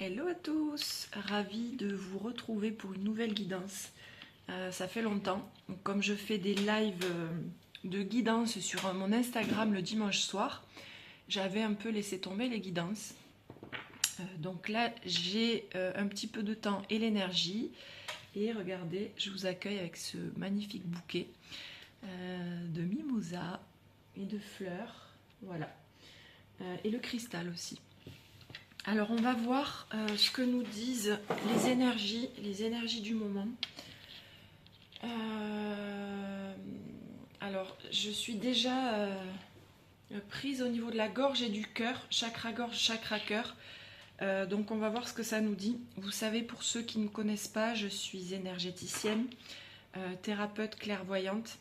Hello à tous, ravie de vous retrouver pour une nouvelle guidance. Ça fait longtemps, donc, comme je fais des lives de guidance sur mon Instagram le dimanche soir, j'avais un peu laissé tomber les guidances. Donc là j'ai un petit peu de temps et l'énergie, et regardez, je vous accueille avec ce magnifique bouquet de mimosa et de fleurs, voilà, et le cristal aussi. Alors on va voir ce que nous disent les énergies du moment. Alors je suis déjà prise au niveau de la gorge et du cœur, chakra gorge, chakra cœur. Donc on va voir ce que ça nous dit. Vous savez, pour ceux qui ne connaissent pas, je suis énergéticienne, thérapeute clairvoyante.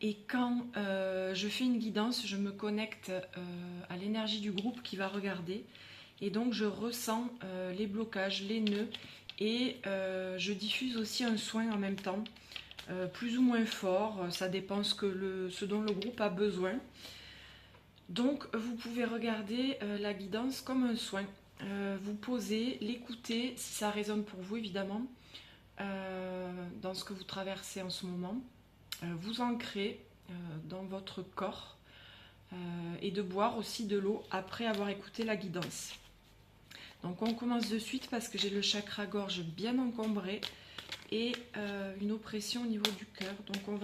Et quand je fais une guidance, je me connecte à l'énergie du groupe qui va regarder. Et donc je ressens les blocages, les nœuds, et je diffuse aussi un soin en même temps, plus ou moins fort, ça dépend ce dont le groupe a besoin. Donc vous pouvez regarder la guidance comme un soin. Vous posez, l'écoutez, si ça résonne pour vous évidemment, dans ce que vous traversez en ce moment. Vous ancrez dans votre corps, et de boire aussi de l'eau après avoir écouté la guidance. Donc on commence de suite parce que j'ai le chakra gorge bien encombré et une oppression au niveau du cœur. Donc on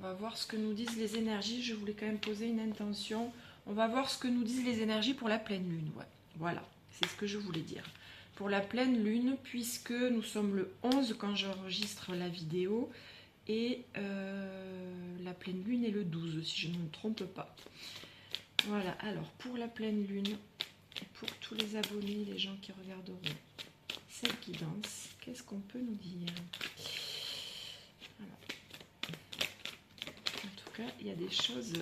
va voir ce que nous disent les énergies. Je voulais quand même poser une intention. On va voir ce que nous disent les énergies pour la pleine lune. Ouais. Voilà, c'est ce que je voulais dire. Pour la pleine lune, puisque nous sommes le 11 quand j'enregistre la vidéo, et la pleine lune est le 12, si je ne me trompe pas. Voilà, alors pour la pleine lune, pour tous les abonnés, les gens qui regarderont cette guidance, qu'est-ce qu'on peut nous dire? Voilà. En tout cas, il y a des choses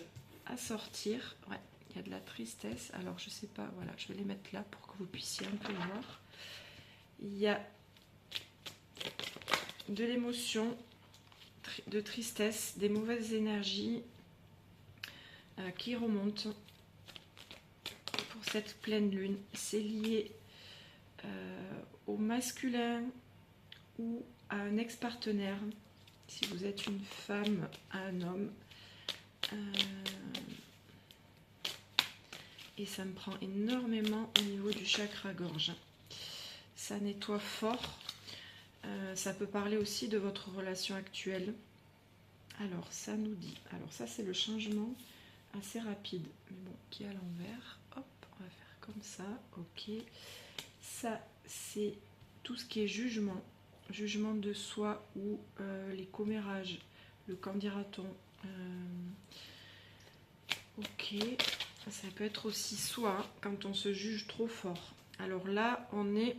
à sortir. Ouais, il y a de la tristesse. Alors, je sais pas, voilà, je vais les mettre là pour que vous puissiez un peu voir. Il y a de l'émotion, de tristesse, des mauvaises énergies qui remontent pour cette pleine lune. C'est lié au masculin ou à un ex-partenaire, si vous êtes une femme, à un homme. Et ça me prend énormément au niveau du chakra-gorge. Ça nettoie fort. Ça peut parler aussi de votre relation actuelle. Alors, ça nous dit... Alors, ça, c'est le changement assez rapide, mais bon, qui est à l'envers. Hop, on va faire comme ça. Ok. Ça, c'est tout ce qui est jugement. Jugement de soi ou les commérages. Le qu'en dira-t-on. Ok. Ça peut être aussi soi, quand on se juge trop fort. Alors là, on est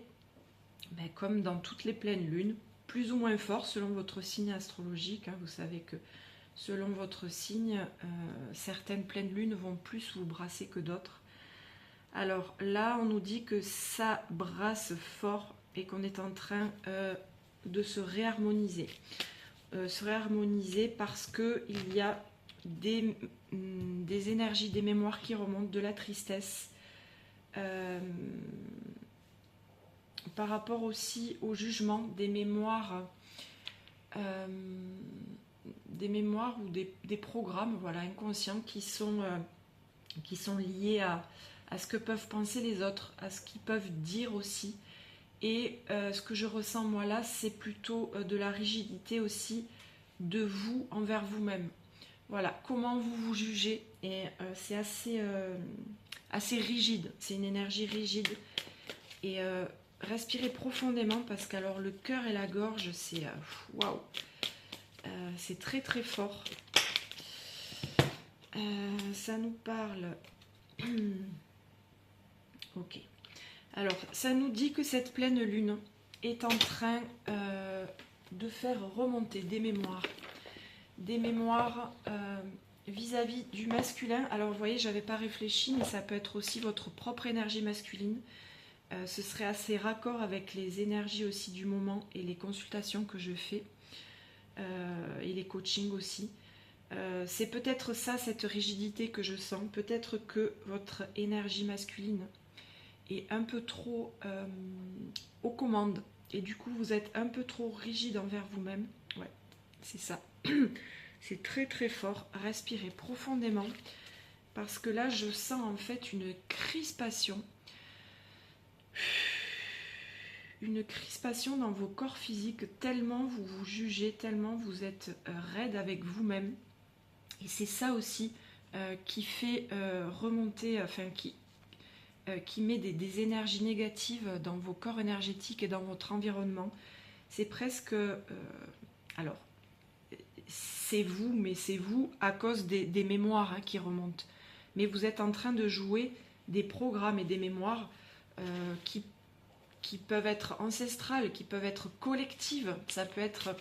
comme dans toutes les pleines lunes, plus ou moins fort selon votre signe astrologique. Vous savez que selon votre signe, certaines pleines lunes vont plus vous brasser que d'autres. Alors là, on nous dit que ça brasse fort et qu'on est en train de se réharmoniser. Se réharmoniser parce qu'il y a des énergies, des mémoires qui remontent, de la tristesse. Par rapport aussi au jugement, des mémoires ou des programmes, voilà, inconscients qui sont liés à ce que peuvent penser les autres, à ce qu'ils peuvent dire aussi. Et ce que je ressens moi là, c'est plutôt de la rigidité aussi de vous envers vous-même. Voilà, comment vous vous jugez. Et c'est assez rigide, c'est une énergie rigide. Et respirez profondément parce qu'alors le cœur et la gorge, c'est waouh, c'est très très fort. Ça nous parle. Ok. Alors, ça nous dit que cette pleine lune est en train de faire remonter des mémoires vis-à-vis du masculin. Alors, vous voyez, j'avais pas réfléchi, mais ça peut être aussi votre propre énergie masculine. Ce serait assez raccord avec les énergies aussi du moment et les consultations que je fais et les coachings aussi. C'est peut-être ça, cette rigidité que je sens. Peut-être que votre énergie masculine est un peu trop aux commandes. Et du coup, vous êtes un peu trop rigide envers vous-même. Ouais, c'est ça. C'est très très fort. Respirez profondément. Parce que là, je sens en fait une crispation. Une crispation dans vos corps physiques. Tellement vous vous jugez, tellement vous êtes raide avec vous-même. Et c'est ça aussi qui fait remonter, enfin qui met des énergies négatives dans vos corps énergétiques et dans votre environnement. C'est presque... alors, c'est vous, mais c'est vous à cause des mémoires hein, qui remontent. Mais vous êtes en train de jouer des programmes et des mémoires qui peuvent être ancestrales, qui peuvent être collectives. Ça peut être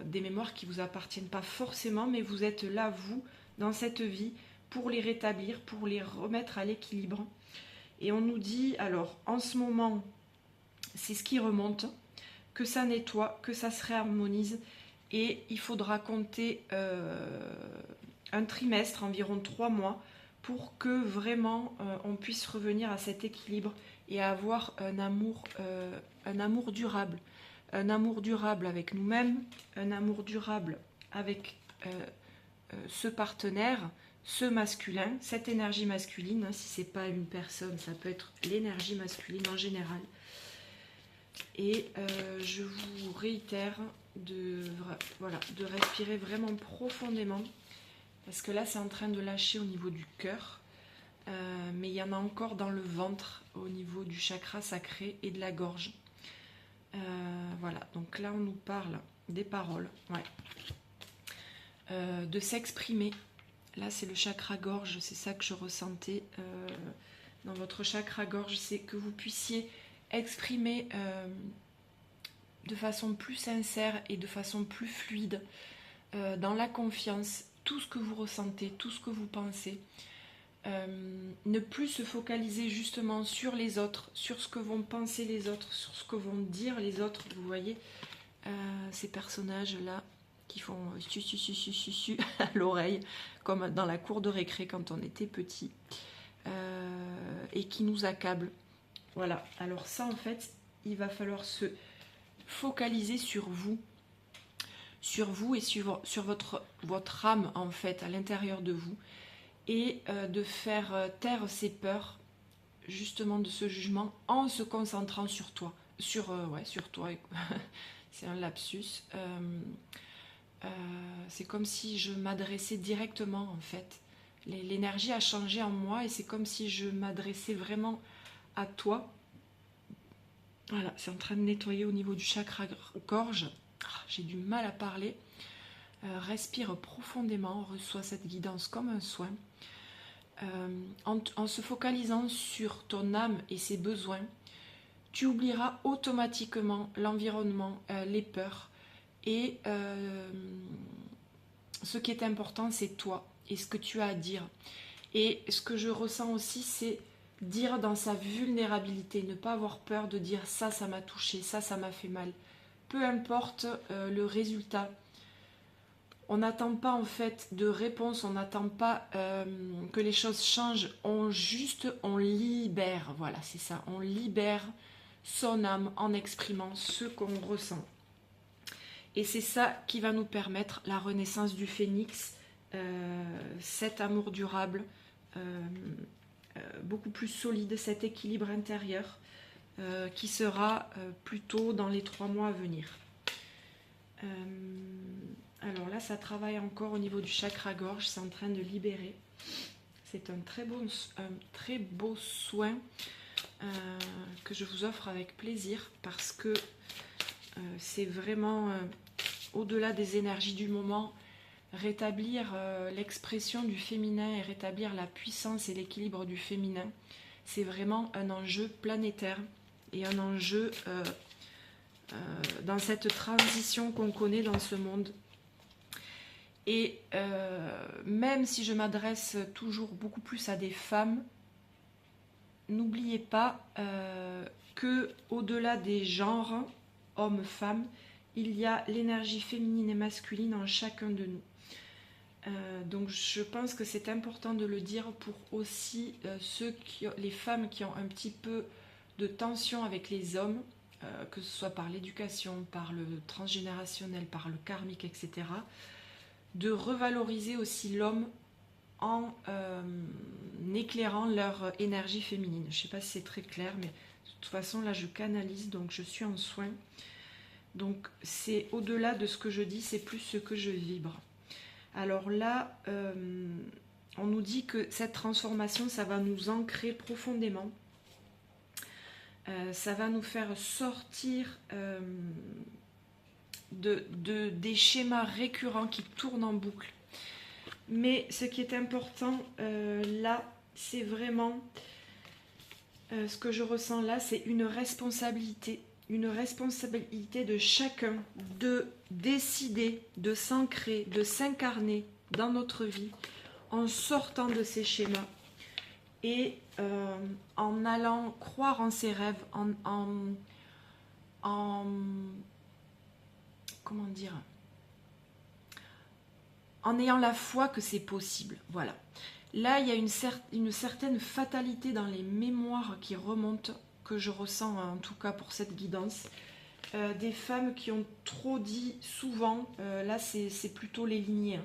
des mémoires qui ne vous appartiennent pas forcément, mais vous êtes là, vous, dans cette vie, pour les rétablir, pour les remettre à l'équilibre. Et on nous dit, alors, en ce moment, c'est ce qui remonte, que ça nettoie, que ça se réharmonise, et il faudra compter un trimestre, environ 3 mois, pour que vraiment on puisse revenir à cet équilibre et avoir un amour durable. Un amour durable avec nous-mêmes, un amour durable avec ce partenaire, ce masculin, cette énergie masculine. Hein, si ce n'est pas une personne, ça peut être l'énergie masculine en général. Et je vous réitère de respirer vraiment profondément, parce que là c'est en train de lâcher au niveau du cœur, mais il y en a encore dans le ventre, au niveau du chakra sacré et de la gorge. Voilà, donc là on nous parle des paroles, ouais. De s'exprimer. Là c'est le chakra gorge, c'est ça que je ressentais dans votre chakra gorge, c'est que vous puissiez exprimer de façon plus sincère et de façon plus fluide, dans la confiance, tout ce que vous ressentez, tout ce que vous pensez. Ne plus se focaliser justement sur les autres, sur ce que vont penser les autres, sur ce que vont dire les autres. Vous voyez ces personnages-là qui font su à l'oreille, comme dans la cour de récré quand on était petit, et qui nous accablent. Voilà, alors ça en fait, il va falloir se focaliser sur vous et sur votre âme en fait, à l'intérieur de vous, et de faire taire ces peurs justement de ce jugement en se concentrant sur toi, sur toi. C'est un lapsus. C'est comme si je m'adressais directement en fait. L'énergie a changé en moi et c'est comme si je m'adressais vraiment à toi. Voilà, c'est en train de nettoyer au niveau du chakra gorge. J'ai du mal à parler. Respire profondément, reçois cette guidance comme un soin. En se focalisant sur ton âme et ses besoins, tu oublieras automatiquement l'environnement, les peurs. Et ce qui est important, c'est toi et ce que tu as à dire. Et ce que je ressens aussi, c'est dire dans sa vulnérabilité, ne pas avoir peur de dire ça m'a touché, ça m'a fait mal. Peu importe le résultat. On n'attend pas en fait de réponse, on n'attend pas que les choses changent, on libère, voilà c'est ça, on libère son âme en exprimant ce qu'on ressent. Et c'est ça qui va nous permettre la renaissance du phénix, cet amour durable, beaucoup plus solide, cet équilibre intérieur qui sera plutôt dans les 3 mois à venir. Alors là, ça travaille encore au niveau du chakra gorge, c'est en train de libérer. C'est un très beau soin que je vous offre avec plaisir parce que c'est vraiment, au-delà des énergies du moment, rétablir l'expression du féminin et rétablir la puissance et l'équilibre du féminin. C'est vraiment un enjeu planétaire et un enjeu dans cette transition qu'on connaît dans ce monde. Et même si je m'adresse toujours beaucoup plus à des femmes, n'oubliez pas que au-delà des genres, hommes, femmes, il y a l'énergie féminine et masculine en chacun de nous. Donc je pense que c'est important de le dire pour aussi les femmes qui ont un petit peu de tension avec les hommes, que ce soit par l'éducation, par le transgénérationnel, par le karmique, etc. De revaloriser aussi l'homme en éclairant leur énergie féminine. Je ne sais pas si c'est très clair, mais de toute façon là je canalise, donc je suis en soin. Donc c'est au-delà de ce que je dis, c'est plus ce que je vibre. Alors là, on nous dit que cette transformation, ça va nous ancrer profondément. Ça va nous faire sortir des schémas récurrents qui tournent en boucle. Mais ce qui est important là, c'est vraiment ce que je ressens là, c'est une responsabilité de chacun de décider, de s'ancrer, de s'incarner dans notre vie en sortant de ces schémas et en allant croire en ses rêves, comment dire, en ayant la foi que c'est possible. Voilà. Là, il y a une certaine fatalité dans les mémoires qui remontent, que je ressens en tout cas pour cette guidance. Des femmes qui ont trop dit souvent, là c'est plutôt les lignées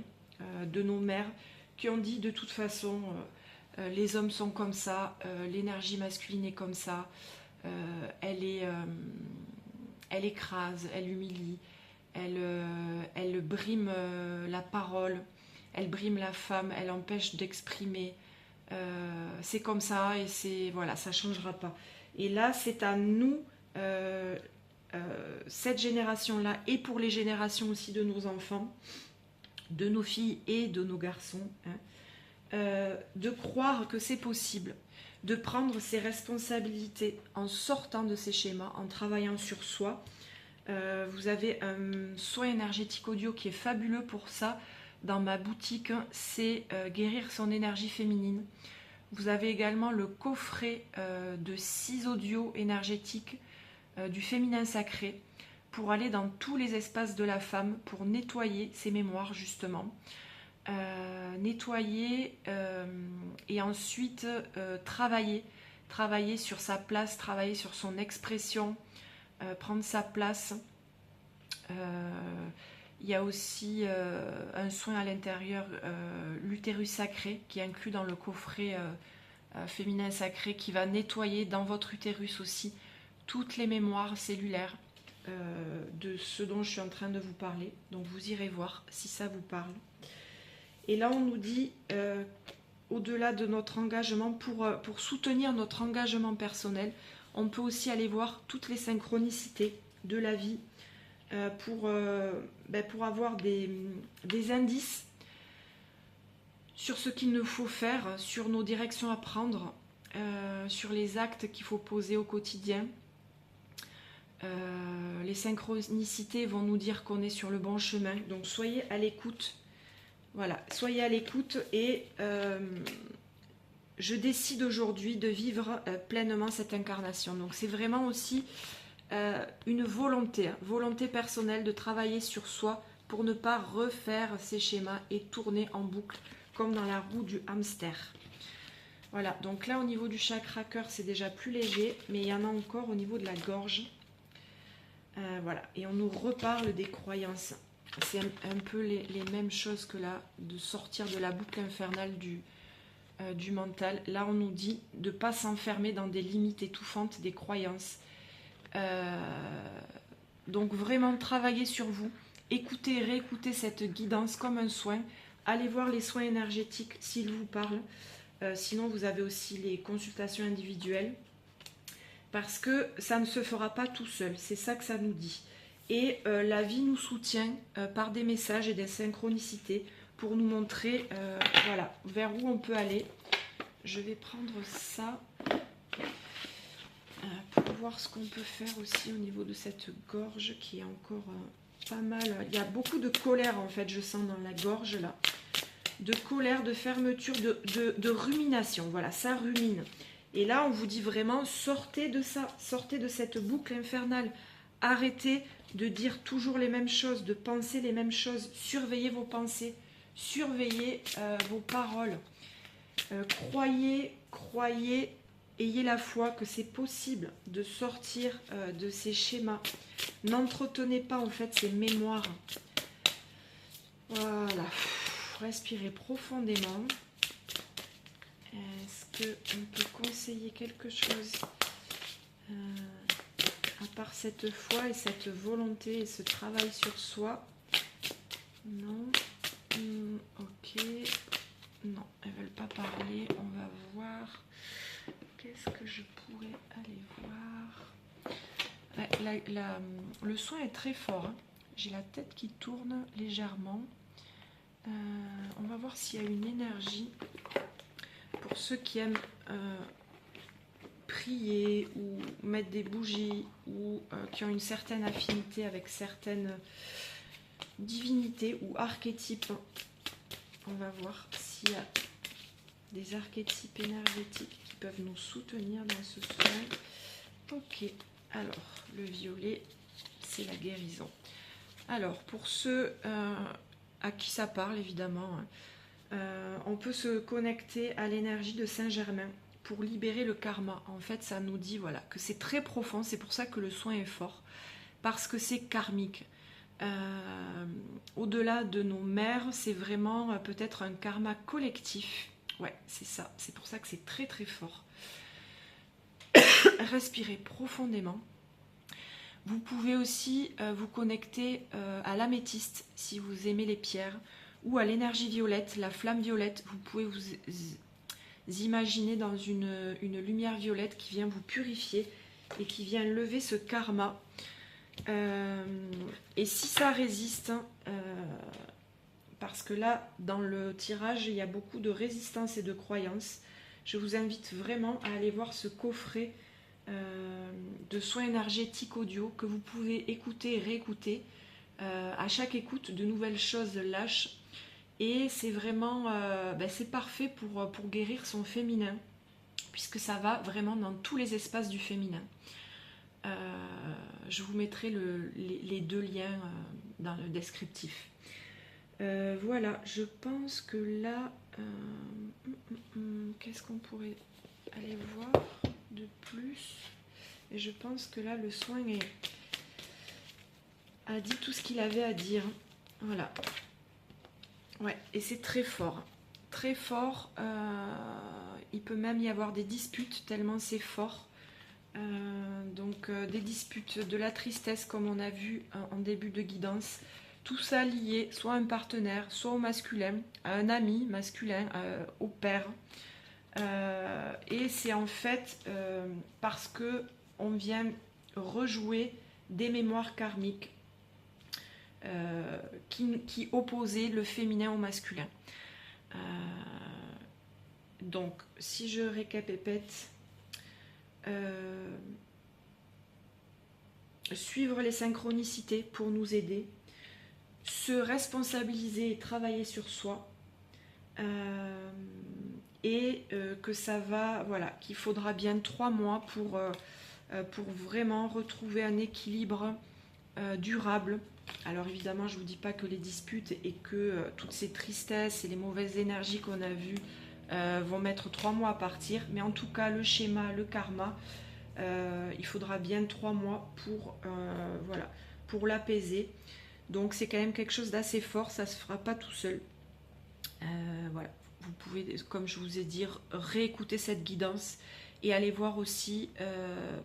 de nos mères, qui ont dit de toute façon, les hommes sont comme ça, l'énergie masculine est comme ça, elle écrase, elle humilie, elle brime la parole, elle brime la femme, elle empêche d'exprimer. C'est comme ça et c'est voilà, ça changera pas. Et là, c'est à nous, cette génération-là, et pour les générations aussi de nos enfants, de nos filles et de nos garçons, de croire que c'est possible, de prendre ses responsabilités en sortant de ces schémas, en travaillant sur soi. Vous avez un soin énergétique audio qui est fabuleux pour ça dans ma boutique, c'est guérir son énergie féminine. Vous avez également le coffret de 6 audios énergétiques du féminin sacré pour aller dans tous les espaces de la femme, pour nettoyer ses mémoires justement. Nettoyer et ensuite travailler sur sa place, travailler sur son expression, prendre sa place. Il y a aussi un soin à l'intérieur, l'utérus sacré, qui est inclus dans le coffret féminin sacré, qui va nettoyer dans votre utérus aussi toutes les mémoires cellulaires de ce dont je suis en train de vous parler. Donc vous irez voir si ça vous parle. Et là on nous dit, au-delà de notre engagement, pour soutenir notre engagement personnel, on peut aussi aller voir toutes les synchronicités de la vie, pour avoir des indices sur ce qu'il nous faut faire, sur nos directions à prendre, sur les actes qu'il faut poser au quotidien. Les synchronicités vont nous dire qu'on est sur le bon chemin, donc soyez à l'écoute. Voilà, soyez à l'écoute et je décide aujourd'hui de vivre pleinement cette incarnation. Donc c'est vraiment aussi une volonté personnelle de travailler sur soi pour ne pas refaire ces schémas et tourner en boucle comme dans la roue du hamster. Voilà, donc là au niveau du chakra cœur c'est déjà plus léger, mais il y en a encore au niveau de la gorge. Voilà, et on nous reparle des croyances. C'est un peu les mêmes choses que là, de sortir de la boucle infernale du mental. Là on nous dit de ne pas s'enfermer dans des limites étouffantes des croyances. Donc vraiment travailler sur vous, écoutez et réécoutez cette guidance comme un soin, allez voir les soins énergétiques s'ils vous parlent, sinon vous avez aussi les consultations individuelles, parce que ça ne se fera pas tout seul, c'est ça que ça nous dit. Et la vie nous soutient par des messages et des synchronicités pour nous montrer voilà, vers où on peut aller. Je vais prendre ça pour voir ce qu'on peut faire aussi au niveau de cette gorge qui est encore pas mal. Il y a beaucoup de colère en fait, je sens dans la gorge là. De colère, de fermeture, de rumination. Voilà, ça rumine. Et là, on vous dit vraiment, sortez de ça, sortez de cette boucle infernale. Arrêtez de dire toujours les mêmes choses, de penser les mêmes choses. Surveillez vos pensées, surveillez vos paroles. Croyez, ayez la foi que c'est possible de sortir de ces schémas. N'entretenez pas en fait ces mémoires. Voilà. Respirez profondément. Est-ce qu'on peut conseiller quelque chose à part cette foi et cette volonté et ce travail sur soi? Non. Ok. Non, elles ne veulent pas parler. On va voir. Qu'est-ce que je pourrais aller voir? Ouais, le soin est très fort. Hein. J'ai la tête qui tourne légèrement. On va voir s'il y a une énergie pour ceux qui aiment prier ou mettre des bougies ou qui ont une certaine affinité avec certaines divinités ou archétypes. On va voir s'il y a des archétypes énergétiques qui peuvent nous soutenir dans ce soin. Ok, alors le violet, c'est la guérison. Alors pour ceux à qui ça parle évidemment, on peut se connecter à l'énergie de Saint-Germain pour libérer le karma. En fait, ça nous dit voilà, que c'est très profond, c'est pour ça que le soin est fort, parce que c'est karmique. Au-delà de nos mères, c'est vraiment peut-être un karma collectif. Ouais, c'est ça. C'est pour ça que c'est très très fort. Respirez profondément. Vous pouvez aussi vous connecter à l'améthyste si vous aimez les pierres, ou à l'énergie violette, la flamme violette. Vous pouvez vous imaginer dans une lumière violette qui vient vous purifier et qui vient lever ce karma. Et si ça résiste, parce que là, dans le tirage, il y a beaucoup de résistance et de croyance, je vous invite vraiment à aller voir ce coffret de soins énergétiques audio que vous pouvez écouter et réécouter. À chaque écoute, de nouvelles choses lâchent. Et c'est vraiment, c'est parfait pour guérir son féminin, puisque ça va vraiment dans tous les espaces du féminin. Je vous mettrai les deux liens dans le descriptif. Voilà, je pense que là, qu'est-ce qu'on pourrait aller voir de plus? Et je pense que là, le soin a dit tout ce qu'il avait à dire. Voilà. Ouais, et c'est très fort. Très fort. Il peut même y avoir des disputes tellement c'est fort. Donc des disputes, de la tristesse comme on a vu en début de guidance. Tout ça lié soit à un partenaire, soit au masculin, à un ami masculin, au père. Et c'est en fait parce que on vient rejouer des mémoires karmiques qui opposaient le féminin au masculin. Donc, si je récapépète, suivre les synchronicités pour nous aider, se responsabiliser et travailler sur soi, et que ça va, voilà, qu'il faudra bien 3 mois pour vraiment retrouver un équilibre durable. Alors évidemment, je ne vous dis pas que les disputes et que toutes ces tristesses et les mauvaises énergies qu'on a vues vont mettre 3 mois à partir, mais en tout cas le schéma, le karma, il faudra bien 3 mois voilà, pour l'apaiser. Donc c'est quand même quelque chose d'assez fort, ça ne se fera pas tout seul. Voilà, vous pouvez, comme je vous ai dit, réécouter cette guidance et aller voir aussi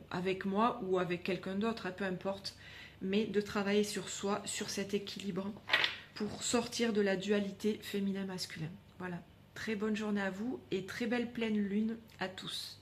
avec moi ou avec quelqu'un d'autre, peu importe, mais de travailler sur soi, sur cet équilibre pour sortir de la dualité féminin-masculin. Voilà, très bonne journée à vous et très belle pleine lune à tous.